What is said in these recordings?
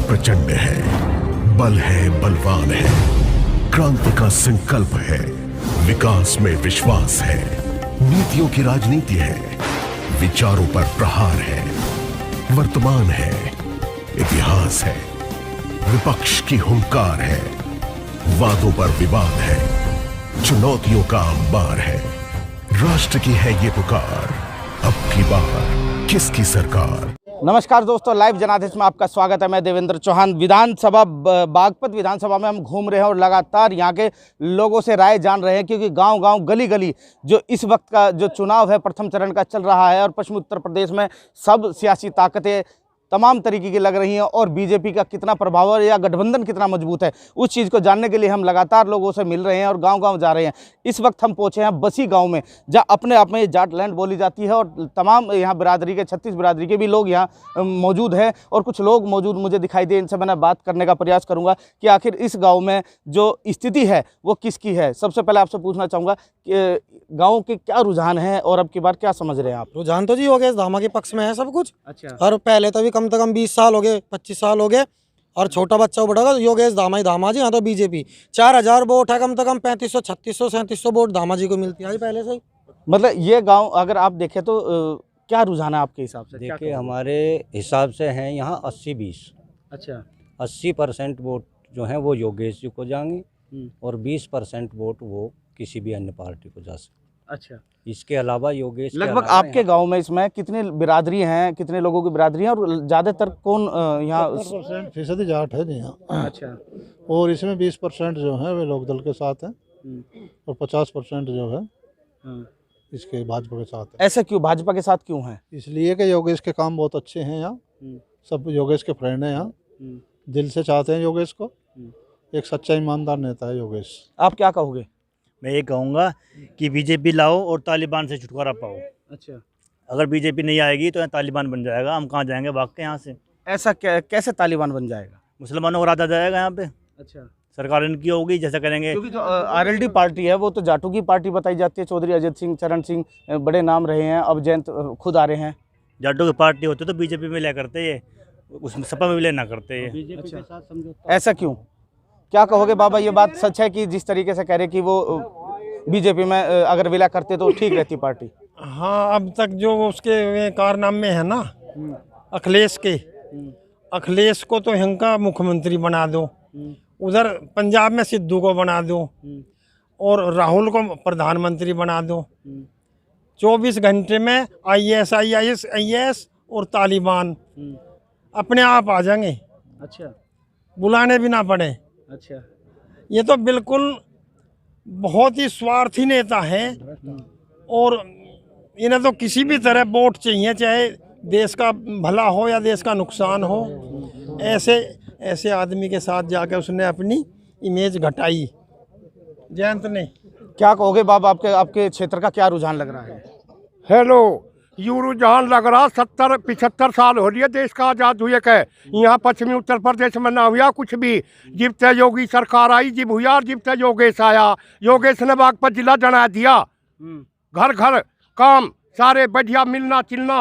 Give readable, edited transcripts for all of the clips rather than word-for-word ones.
प्रचंड है, बल है बलवान है, क्रांति का संकल्प है, विकास में विश्वास है, नीतियों की राजनीति है, विचारों पर प्रहार है, वर्तमान है, इतिहास है, विपक्ष की हुंकार है, वादों पर विवाद है, चुनौतियों का अंबार है, राष्ट्र की है ये पुकार, अब की बार किसकी सरकार। नमस्कार दोस्तों, लाइव जनादेश में आपका स्वागत है। मैं देवेंद्र चौहान। विधानसभा बागपत विधानसभा में हम घूम रहे हैं और लगातार यहाँ के लोगों से राय जान रहे हैं, क्योंकि गांव-गांव गली-गली जो इस वक्त का जो चुनाव है प्रथम चरण का चल रहा है और पश्चिमी उत्तर प्रदेश में सब सियासी ताकतें तमाम तरीके की लग रही हैं और बीजेपी का कितना प्रभाव है या गठबंधन कितना मजबूत है, उस चीज़ को जानने के लिए हम लगातार लोगों से मिल रहे हैं और गांव-गांव जा रहे हैं। इस वक्त हम पहुंचे हैं बसी गांव में, जहां अपने आप में जाट लैंड बोली जाती है और तमाम यहाँ बिरादरी के 36 बिरादरी के भी लोग यहाँ मौजूद हैं और कुछ लोग मौजूद मुझे दिखाई दे। इनसे मैंने बात करने का प्रयास करूँगा कि आखिर इस गाँव में जो स्थिति है वो किसकी है। सबसे पहले आपसे पूछना चाहूँगा कि गाँव के क्या रुझान हैं और अब की बार क्या समझ रहे हैं आप? रुझान तो जी योगेश धामा के पक्ष में है सब कुछ। अच्छा। और पहले तो भी कम से कम 20 साल हो गए, 25 साल हो गए और छोटा बच्चा बढ़ेगा योगेश धामा ही धामा जी। हाँ तो बीजेपी 4000 वोट है, कम से कम 3500 3600 3700 वोट धामा जी को मिलती है पहले से ही। मतलब ये गांव अगर आप देखें तो क्या रुझान है आपके हिसाब से? देखिए हमारे हिसाब से हैं यहाँ 80-20। अच्छा। 80% वोट जो हैं वो योगेश जी को जाएंगे और 20% वोट वो किसी भी अन्य पार्टी को जा सकते। अच्छा। इसके अलावा योगेश लगभग आपके गांव में इसमें कितने बिरादरी हैं, कितने लोगों की बिरादरी है और ज़्यादातर कौन यहाँ? 70% जाट है जी यहाँ। अच्छा। और इसमें 20% जो है वे लोकदल के साथ हैं और 50% जो है इसके भाजपा के साथ है। ऐसा क्यों, भाजपा के साथ क्यों है? इसलिए कि योगेश के काम बहुत अच्छे हैं यहाँ, सब योगेश के फ्रेंड हैं यहाँ, दिल से चाहते हैं योगेश को। एक सच्चा ईमानदार नेता है योगेश। आप क्या कहोगे? मैं ये कहूँगा कि बीजेपी लाओ और तालिबान से छुटकारा पाओ। अच्छा। अगर बीजेपी नहीं आएगी तो यहाँ तालिबान बन जाएगा, हम कहाँ जाएंगे भाग के यहाँ से। ऐसा कैसे तालिबान बन जाएगा? मुसलमानों को राज आ जाएगा यहाँ पे। अच्छा। सरकार इनकी होगी, जैसा करेंगे। क्योंकि जो आरएलडी पार्टी है वो तो जाटों की पार्टी बताई जाती है। चौधरी अजय सिंह, चरण सिंह बड़े नाम रहे हैं, अब जयंत खुद आ रहे हैं। जाटों की पार्टी होती तो बीजेपी में लिया करते ये, उसमें सपा में भी लेना करते ये। अच्छा। ऐसा क्यों, क्या कहोगे बाबा? ये बात सच है कि जिस तरीके से कह रहे कि वो बीजेपी में अगर विलय करते तो ठीक रहती पार्टी? हाँ, अब तक जो उसके कारनामे है ना अखिलेश के, अखिलेश को तो इनका मुख्यमंत्री बना दो, उधर पंजाब में सिद्धू को बना दो और राहुल को प्रधानमंत्री बना दो। 24 घंटे में IAS और तालिबान अपने आप आ जाएंगे। अच्छा। बुलाने भी ना पड़े। अच्छा। ये तो बिल्कुल बहुत ही स्वार्थी नेता हैं और इन्हें तो किसी भी तरह वोट चाहिए, चाहे देश का भला हो या देश का नुकसान हो। ऐसे आदमी के साथ जाकर उसने अपनी इमेज घटाई जयंत ने। क्या कहोगे बाबा, आपके क्षेत्र का क्या रुझान लग रहा है? हेलो, यू रुझान लग रहा 70-75 साल हो रही है देश का आज़ाद हुए के। यहाँ पश्चिमी उत्तर प्रदेश में ना हुआ कुछ भी। जब से योगी सरकार आई जब हुआ, जब से योगेश आया, योगेश ने बागपत जिला जना दिया। घर घर काम सारे बढ़िया, मिलना चिलना।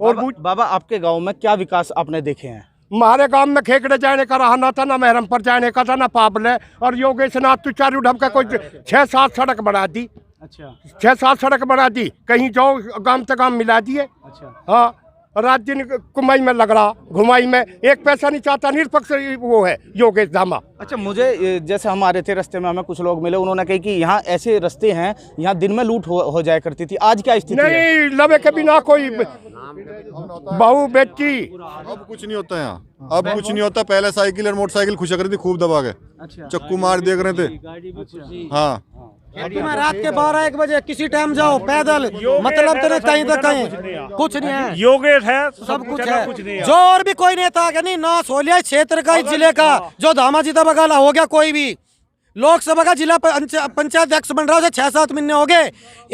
और बाबा आपके गांव में क्या विकास आपने देखे हैं? हमारे गांव में खेकड़े जाने का रहा ना था, ना महरम पर जाने का था, ना पाबले। और योगेश ने तो चारू ढब का कोई 6-7 सड़क बना दी। अच्छा। 6-7 सड़क बना दी, कहीं जाओ गांव से गांव मिला दिए। अच्छा। हाँ, रात दिन कुमाई में लग रहा, घुमाई में एक पैसा नहीं चाहता, निरपक्ष वो है योगेश धामा। अच्छा, मुझे जैसे हम आ रहे थे रास्ते में हमें कुछ लोग मिले, उन्होंने कहा कि यहाँ ऐसे रास्ते हैं, यहाँ दिन में लूट हो जाया करती थी, आज क्या स्थिति है? नहीं, लवे के बिना कोई बहू बेटी। अब कुछ नहीं होता यहाँ, अब कुछ नहीं होता। पहले साइकिल और मोटरसाइकिल खुशा करती थी खूब दबा के। अच्छा। चक्कू मार देख रहे थे। हाँ, रात के 12-1 बजे किसी टाइम जाओ पैदल, मतलब तो कहीं तक कहीं कुछ नहीं है। योगेश है, सब कुछ है। जो और भी कोई नेता आगे नहीं, ना सोलिया क्षेत्र का, इस जिले का जो धामाजी बगाला हो गया, कोई भी लोकसभा का जिला पंचायत अध्यक्ष बन रहा है, 6-7 महीने हो गए।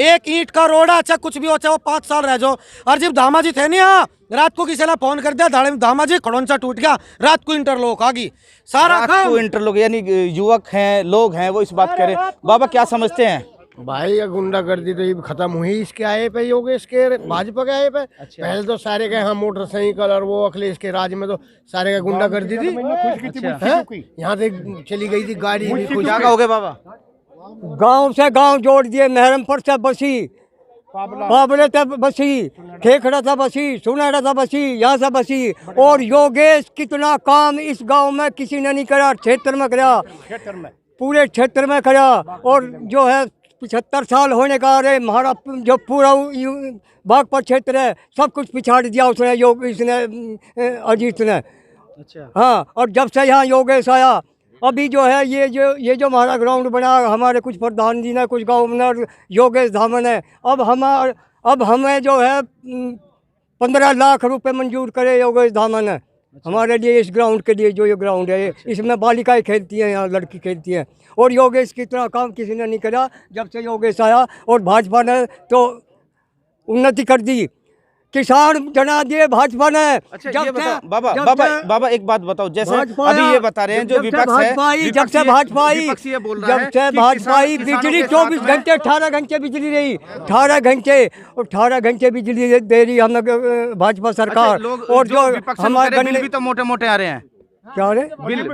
एक ईंट का रोड़ा अच्छा कुछ भी हो, चाहे वो 5 साल रह जाओ। और जब धामाजी थे नहीं, यहाँ रात को किसी ने फोन कर दिया, धामाजी खड़ौंचा टूट गया, रात को इंटरलॉक आ गई, सारा इंटरलॉक। यानी युवक हैं, लोग हैं, वो इस बात कह रहे हैं। बाबा क्या समझते हैं? भाई ये गुंडागर्दी तो ये खत्म हुई इसके आए पे, योगेश के भाजपा के आए पे। पहले तो सारे के यहाँ मोटरसाइकिल और वो अखिलेश के राज में तो सारे का गुंडागर्दी थी। यहाँ से चली गई थी गाड़ी। क्या कहोगे बाबा? गांव से गांव जोड़ दिए, महरमपुर से बसी, पाबले तक बसी, खेखड़ा था बसी, सुनहरा था बसी, यहाँ से बसी। और योगेश कितना काम इस गांव में किसी ने नहीं करा, क्षेत्र में करा, पूरे क्षेत्र में करा। और जो है 75 साल होने का, अरे हमारा जो पूरा बागपत क्षेत्र है सब कुछ पिछाड़ दिया उसने, इसने अजीत ने। अच्छा हाँ, और जब से यहाँ योगेश आया, अभी जो है ये जो हमारा ग्राउंड बना, हमारे कुछ प्रधान जी ने, कुछ गवर्नर योगेश धामन है। अब हमें जो है 15 लाख रुपए मंजूर करे योगेश धामन है हमारे लिए, इस ग्राउंड के लिए। जो ये ग्राउंड है इसमें बालिकाएं खेलती हैं, यहाँ लड़की खेलती हैं। और योगेश की तरह काम किसी ने नहीं करा जब से योगेश आया। और भाजपा ने तो उन्नति कर दी, किसान जना दिए भाजपा ने। अच्छा ये बताओ बाबा एक बात बताओ, जैसे अभी ये बता रहे हैं जो विपक्ष है, जब से भाजपा आई, विपक्ष ये बोल रहा है जब से भाजपा आई, बिजली 24 घंटे 18 घंटे बिजली रही, 18 घंटे बिजली दे रही हमें भाजपा सरकार। और जो हमारे बिल भी तो मोटे मोटे आ रहे हैं, क्या रे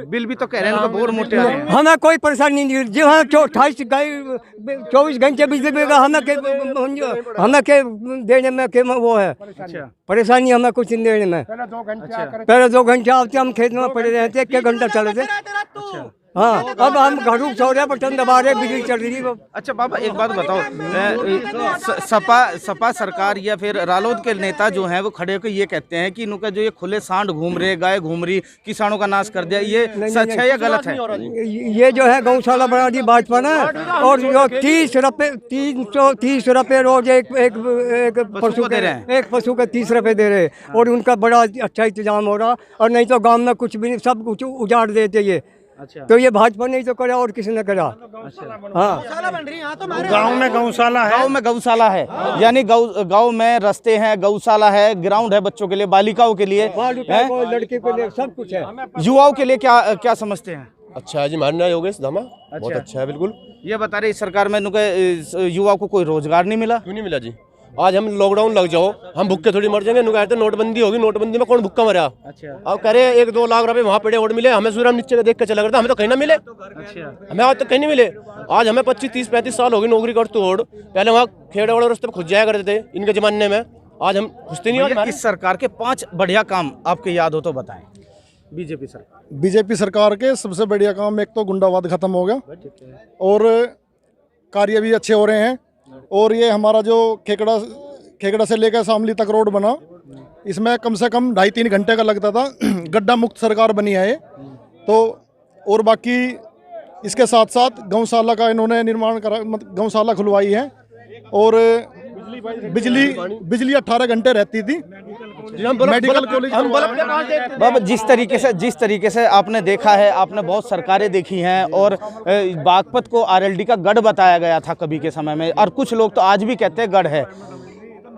बिल भी तो कह रहे हैं बहुत मोटे आ रहे हैं। हमें कोई परेशानी नहीं, जी हाँ 24 घंटे बिजली मिलेगा, हमें के देने में के वो है परेशानी, हमें कुछ नहीं देने में। पहले 2 घंटे आते हम खेत में पड़े रहते, 1 घंटा चले थे। हाँ, अब हम घरों सो रहे, बटन दबा रहे, बिजली चल रही है। अच्छा बाबा एक बात बताओ, सपा सरकार या फिर रालोद के नेता जो हैं वो खड़े होकर ये कहते हैं कि इनका जो ये खुले सांड घूम रहे, गाय घूम रही, किसानों का नाश कर दिया, ये सच है या गलत है? ये जो है गौशाला बना दी भाजपा ने, और जो 330 रुपये रोज एक पशु दे रहे हैं, एक पशु के 30 रुपये दे रहे, और उनका बड़ा अच्छा इंतजाम हो रहा। और नहीं तो गाँव में कुछ भी नहीं, सब कुछ उजाड़ देते ये। अच्छा तो ये भाजपा ने तो करा और किसी ने करा। हाँ, गांव में गौशाला है, गांव में गौशाला है, यानी गांव में रास्ते हैं, गौशाला है, ग्राउंड है बच्चों के लिए, बालिकाओं के लिए, लड़के के लिए, सब कुछ है। युवाओं के लिए क्या समझते हैं? अच्छा है जी, मानना योगेश धामा बहुत अच्छा है, बिल्कुल। ये बता रहे इस सरकार में इनके युवाओं को कोई रोजगार नहीं मिला? क्यों नहीं मिला जी? आज हम लॉकडाउन लग जाओ, हम भूखे थोड़ी मर जाएंगे। कहते हैं नोटबंदी होगी, नोटबंदी में कौन भूखा मरा? अच्छा अब करे 1-2 लाख रुपए वहाँ पड़े और मिले, हमें सूर्य नीचे देख के चला करता, हमें तो कहीं ना मिले। अच्छा हमें आज तक कहीं नहीं मिले। आज हमें 25, 30, 35 साल हो गए नौकरी करते हो। पहले वहाँ खेड़े वाले रास्ते पर खुद जाया करते थे इनके जमाने में, आज हम खुजते नहीं। इस सरकार के 5 बढ़िया काम आपके याद हो तो बताएं। बीजेपी सरकार के सबसे बढ़िया काम, एक तो गुंडावाद खत्म हो गया और कार्य भी अच्छे हो रहे हैं। और ये हमारा जो खेकड़ा से लेकर शामली तक रोड बना, इसमें कम से कम 2.5-3 घंटे का लगता था। गड्ढा मुक्त सरकार बनी है ये तो। और बाकी इसके साथ साथ गौशाला का इन्होंने निर्माण करा, गौशाला खुलवाई है। और बिजली 18 घंटे रहती थी। मेडिकल कॉलेज बाबा जिस तरीके से आपने देखा है, आपने बहुत सरकारें देखी हैं, और बागपत को आरएलडी का गढ़ बताया गया था कभी के समय में, और कुछ लोग तो आज भी कहते हैं गढ़ है।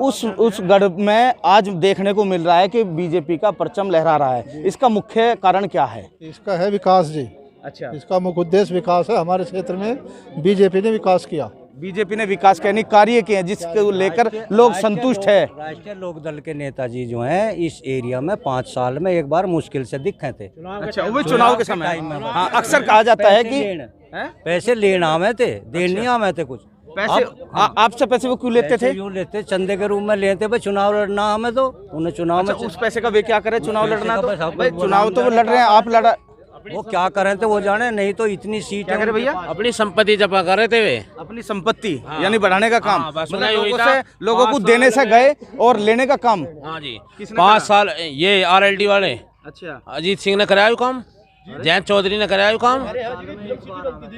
उस गढ़ में आज देखने को मिल रहा है कि बीजेपी का परचम लहरा रहा है। इसका मुख्य कारण क्या है? इसका है विकास जी। अच्छा, इसका मुख्य उद्देश्य विकास है। हमारे क्षेत्र में बीजेपी ने विकास किया, बीजेपी ने विकास के कार्य किए जिसको लेकर लोग संतुष्ट है। राष्ट्रीय लोकदल के नेताजी जो हैं इस एरिया में 5 साल में एक बार मुश्किल से दिखे थे। अच्छा, वो चुनाव के समय हाँ, अक्सर कहा जाता है कि पैसे लेना आवे थे, देने आवे थे कुछ पैसे। आपसे पैसे वो क्यों लेते थे? यूँ लेते, चंदे के रूप में लेते, भाई चुनाव लड़ना हमें तो उन्हें चुनाव में। उस पैसे का वे क्या करे? चुनाव लड़ना तो भाई, चुनाव तो वो लड़ रहे हैं, आप लड़ा, वो क्या करें थे वो जाने, नहीं तो इतनी सीट क्या करे भैया? अपनी संपत्ति जमा कर रहे थे वे, अपनी संपत्ति यानी बढ़ाने का काम, मतलब लोगों को देने से गए और लेने का काम। हाँ जी, 5 साल ये आरएलडी वाले। अच्छा, अजीत सिंह ने कराया काम, जयंत चौधरी ने कराया काम।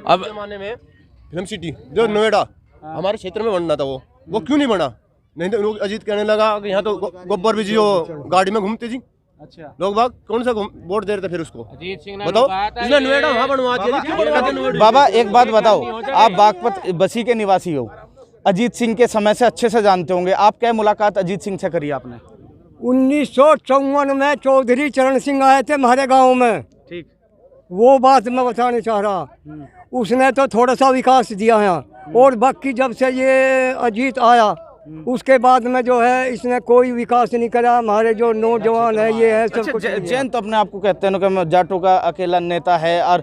अब जमाने में फिल्म सिटी जो नोएडा हमारे क्षेत्र में बनना था, वो क्यों नहीं बना? नहीं तो अजीत कहने लगा कि यहाँ तो गोबर भी जो गाड़ी में घूमते जी। अच्छा, लोग बाग कौन सा वोट दे रहे थे फिर उसको? अजीत सिंह ने बताओ, इसने नोएडा वहाँ बनवा दिया। बाबा एक बात बताओ, आप बागपत बसी के निवासी हो, अजीत सिंह के समय से अच्छे से जानते होंगे, आप क्या मुलाकात अजीत सिंह से करी आपने? 1954 में चौधरी चरण सिंह आए थे हमारे गाँव में, ठीक, वो बात मैं बताने चाह रहा। उसने तो थोड़ा सा विकास दिया यहाँ, और बाकी जब से ये अजीत आया उसके बाद में जो है इसने कोई विकास नहीं करा। हमारे जो नौजवान है ये है सब कुछ। जयंत अपने आप को कहते हैं कि जाटों का अकेला नेता है, और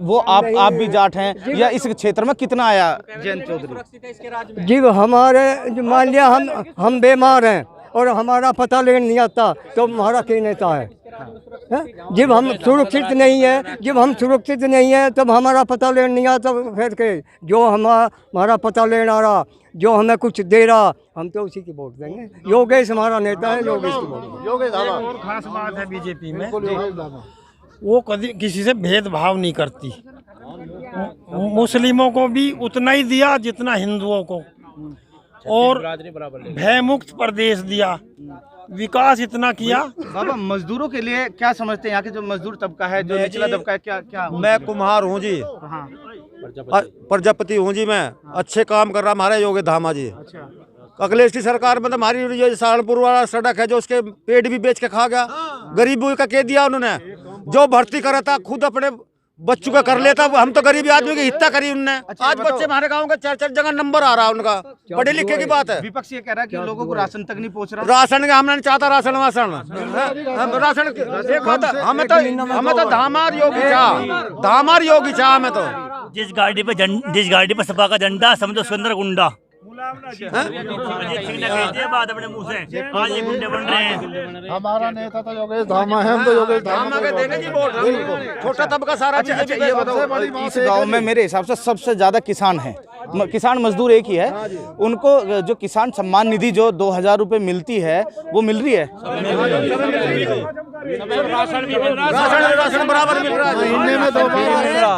वो आप भी जाट हैं, या इस क्षेत्र में कितना आया जयंत चौधरी? जी हमारे मान लिया हम बीमार हैं और हमारा पता लेने नहीं आता तो हमारा क्या नेता है? जब हम सुरक्षित नहीं है, जब हम सुरक्षित नहीं है तब हमारा पता लेने नहीं आता, फिर के जो हमारा पता लेने आ रहा, जो हमें कुछ दे रहा, हम तो उसी की वोट देंगे। योगेश हमारा नेता है, योगेश की वोट। योगेश और खास बात है बीजेपी में, वो कभी किसी से भेदभाव नहीं करती। मुस्लिमों को भी उतना ही दिया जितना हिंदुओं को, और भयमुक्त प्रदेश दिया, विकास इतना किया। बाबा मजदूरों के लिए क्या समझते हैं? यहाँ के जो मजदूर तबका है, जो निचला तबका है, क्या मैं कुम्हार हूँ जी, हाँ प्रजापति हूँ जी, मैं अच्छे काम कर रहा हमारे योगी धामा जी। अखिलेश की सरकार में तो हमारी ये सहारनपुर वाला सड़क है जो उसके पेड़ भी बेच के खा गया, गरीबों का कह दिया उन्होंने। जो भर्ती करा था खुद अपने बच्चों का कर लेता, हम तो गरीबी आदमी की हित्ता करी उनने। आज बच्चे हमारे गांव का 4-4 जगह नंबर आ रहा है उनका, पढ़े लिखे की बात है। विपक्ष ये कह रहा है कि लोगों को राशन तक नहीं पहुंच रहा। राशन का हमने नहीं चाहता, राशन राशन हमें तो धामार योगी चाह हमें तो। जिस गाड़ी पे सपा का झंडा समझो उसके अंदर गुंडा। बात अपने मुंह से आज ये गुंडे बन रहे हैं। हमारा नेता तो योगेश धामा है, हम तो योगेश धामा के देंगे जी वोट। छोटा तबका सारा। अच्छा ये बताओ, इस गांव में मेरे हिसाब से सबसे ज्यादा किसान हैं, किसान मजदूर एक ही है। उनको जो किसान सम्मान निधि जो 2000 रुपए मिलती है वो मिल रही है? राशन बराबर मिल रहा है, महीने में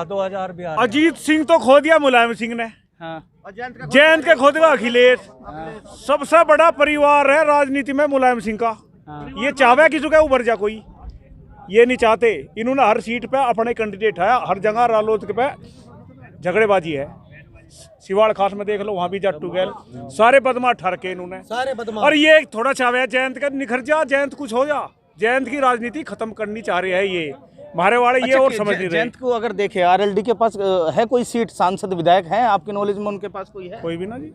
2000 भी। अजीत सिंह तो खो दिया मुलायम सिंह ने, जयंत के खो दिया अखिलेश। सबसे बड़ा परिवार है राजनीति में मुलायम सिंह का। ये चाहे किसी का उभर जा, कोई ये नहीं चाहते। इन्होंने हर सीट पे अपने कैंडिडेट है, हर जगह रालोद पे झगड़ेबाजी है। सिवाड़ खास में देख लो, वहाँ भी जट्टू गैल सारे बदमाश ठरके इन्होंने, सारे बदमाश। और ये थोड़ा चाहे जयंत का निखर जा, जयंत कुछ हो जा, जयंत की राजनीति खत्म करनी चाह रहे हैं ये हमारे वाले। ये और समझ नहीं रहे। जयंत को अगर देखे, आरएलडी के पास है कोई सीट, सांसद विधायक हैं आपके नॉलेज में? उनके पास कोई है? कोई भी ना जी।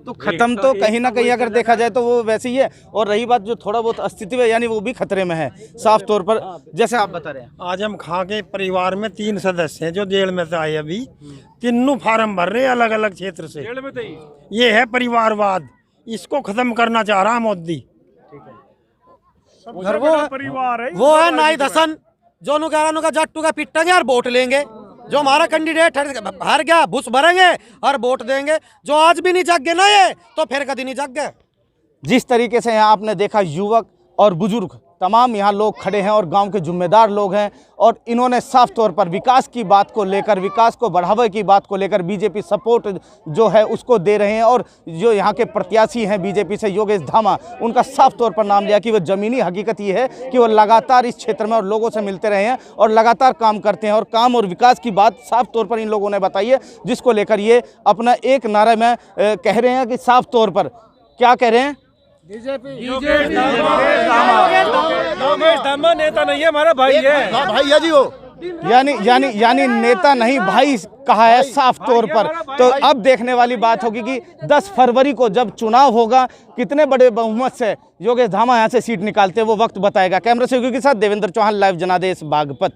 तो खत्म तो कहीं ना कहीं अगर देखा जाए तो वो वैसे ही है। और रही बात जो थोड़ा बहुत अस्तित्व है, यानी वो भी खतरे में है साफ तौर पर, जैसे आप बता रहे हैं। आजम खां के परिवार में 3 सदस्य हैं जो जेल में से आए अभी, तीनों फार्म भर रहे हैं अलग अलग क्षेत्र से। ये है परिवारवाद, इसको खत्म करना चाह रहा मोदी। परिवार है वो है नाई हसन जो नुका जट्टू का पिटेंगे और वोट लेंगे। जो हमारा कैंडिडेट हार गया भूस भरेंगे और वोट देंगे। जो आज भी नहीं जाग गए ना ये, तो फिर कभी नहीं जाग गए। जिस तरीके से यहाँ आपने देखा, युवक और बुजुर्ग तमाम यहाँ लोग खड़े हैं और गांव के जिम्मेदार लोग हैं, और इन्होंने साफ तौर पर विकास की बात को लेकर, विकास को बढ़ावे की बात को लेकर बीजेपी सपोर्ट जो है उसको दे रहे हैं। और जो यहाँ के प्रत्याशी हैं बीजेपी से, योगेश धामा, उनका साफ तौर पर नाम लिया कि वो ज़मीनी हकीकत ये है कि वो लगातार इस क्षेत्र में और लोगों से मिलते रहे हैं और लगातार काम करते हैं, और काम और विकास की बात साफ तौर पर इन लोगों ने बताई है, जिसको लेकर ये अपना एक नारे में कह रहे हैं कि साफ तौर पर क्या कह रहे हैं? योगेश धामा नेता नहीं है, हमारा भाई है। भाई है जी वो, यानी नेता नहीं भाई कहा है साफ तौर पर। तो अब देखने वाली बात होगी कि 10 फरवरी को जब चुनाव होगा, कितने बड़े बहुमत से योगेश धामा यहाँ से सीट निकालते हैं वो वक्त बताएगा। कैमरा सहयोगी के साथ देवेंद्र चौहान, लाइव जनादेश बागपत।